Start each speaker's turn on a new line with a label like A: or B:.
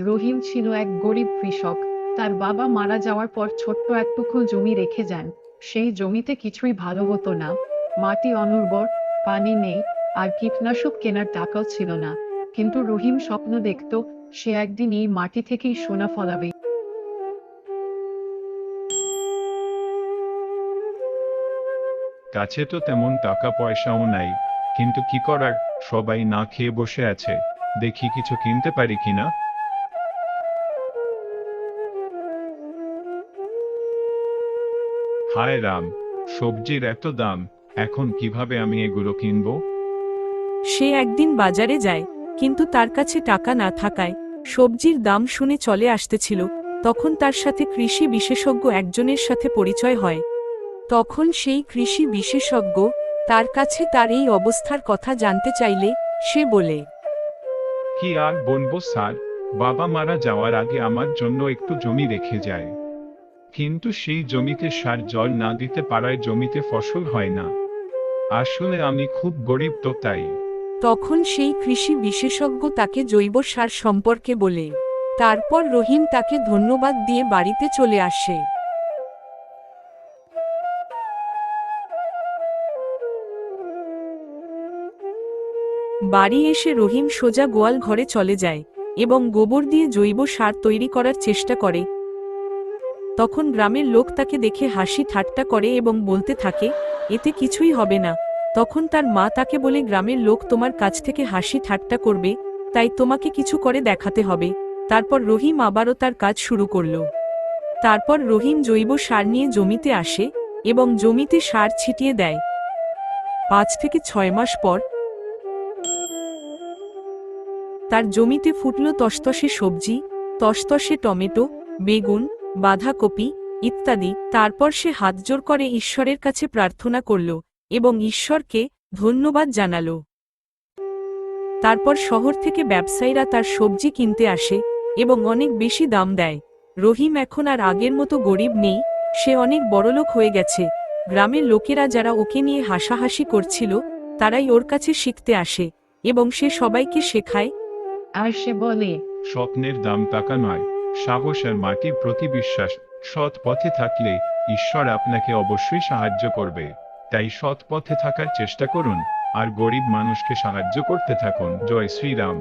A: রহিম ছিল এক গরিব কৃষক। তার বাবা মারা যাওয়ার পর ছোট্ট একটুকু জমি রেখে যান। সেই জমিতে কিছুই ভালো হতো না। মাটি অনুর্বর, পানি নেই, আর কীটনাশক কেনার টাকাও ছিল না। কিন্তু রহিম স্বপ্ন দেখত, সে একদিন এই মাটি থেকেই সোনা ফলাবে।
B: কাছে তো তেমন টাকা পয়সাও নাই, কিন্তু কি করার, সবাই না খেয়ে বসে আছে। দেখি কিছু কিনতে পারি কিনা। হায় রাম, সবজির এত দাম, এখন কিভাবে আমি এগুলো কিনবো?
C: সে একদিন বাজারে যায়, কিন্তু তার কাছে টাকা না থাকায় সবজির দাম শুনে চলে আসতেছিল। তখন তার সাথে কৃষি বিশেষজ্ঞ একজনের সাথে পরিচয় হয়। তখন সেই কৃষি বিশেষজ্ঞ তার কাছে তার এই অবস্থার কথা জানতে চাইলে সে বলে,
B: কি আর বলবো স্যার, বাবা মারা যাওয়ার আগে আমার জন্য একটু জমি রেখে যায়, কিন্তু সেই জমিতে সার জল না দিতে পারায় জমিতে ফসল হয় না। আসলে আমি খুব গরিব, তো তাই।
C: তখন সেই কৃষি বিশেষজ্ঞ তাকে জৈব সার সম্পর্কে বলে। তারপর রহিম তাকে ধন্যবাদ দিয়ে বাড়িতে চলে আসে। বাড়ি এসে রহিম সোজা গোয়াল ঘরে চলে যায় এবং গোবর দিয়ে জৈব সার তৈরি করার চেষ্টা করে। তখন গ্রামের লোক তাকে দেখে হাসি ঠাট্টা করে এবং বলতে থাকে, এতে কিছুই হবে না। তখন তার মা তাকে বলে, গ্রামের লোক তোমার কাছ থেকে হাসি ঠাট্টা করবে, তাই তোমাকে কিছু করে দেখাতে হবে। তারপর রহিম আবারও তার কাজ শুরু করল। তারপর রহিম জৈব সার নিয়ে জমিতে আসে এবং জমিতে সার ছিটিয়ে দেয়। 5 থেকে 6 মাস পর তার জমিতে ফুটল তসতসে সবজি, তসতসে টমেটো, বেগুন, বাঁধাকপি ইত্যাদি। তারপর সে হাতজোড় করে ঈশ্বরের কাছে প্রার্থনা করল এবং ঈশ্বরকে ধন্যবাদ জানালো। তারপর শহর থেকে ব্যবসায়ীরা তার সবজি কিনতে আসে এবং অনেক বেশি দাম দেয়। রহিম এখন আর আগের মতো গরিব নেই, সে অনেক বড়লোক হয়ে গেছে। গ্রামের লোকেরা যারা ওকে নিয়ে হাসাহাসি করছিল, তারাই ওর কাছে শিখতে আসে এবং সে সবাইকে শেখায়।
A: আর সে বলে,
B: স্বপ্নের দাম টাকা নয়, সাহস আর মাটির প্রতি বিশ্বাস। সৎ পথে থাকলে ঈশ্বর আপনাকে অবশ্যই সাহায্য করবে। তাই সৎ পথে থাকার চেষ্টা করুন আর গরিব মানুষকে সাহায্য করতে থাকুন। জয় শ্রীরাম।